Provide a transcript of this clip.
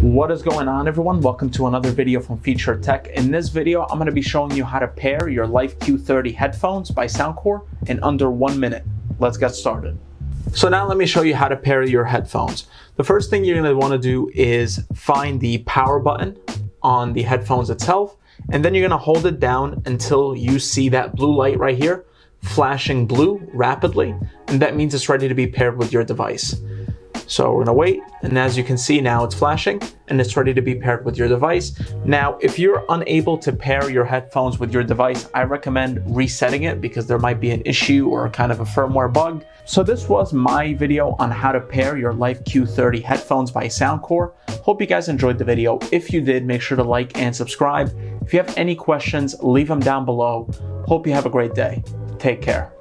What is going on, everyone? Welcome to another video from Feature Tech. In this video, I'm going to be showing you how to pair your Life Q30 headphones by Soundcore in under 1 minute. Let's get started. So now let me show you how to pair your headphones. The first thing you're going to want to do is find the power button on the headphones itself, and then you're going to hold it down until you see that blue light right here flashing blue rapidly, and that means it's ready to be paired with your device. So we're gonna wait, and as you can see now it's flashing and it's ready to be paired with your device. Now, if you're unable to pair your headphones with your device, I recommend resetting it because there might be an issue or kind of a firmware bug. So this was my video on how to pair your Life Q30 headphones by Soundcore. Hope you guys enjoyed the video. If you did, make sure to like and subscribe. If you have any questions, leave them down below. Hope you have a great day. Take care.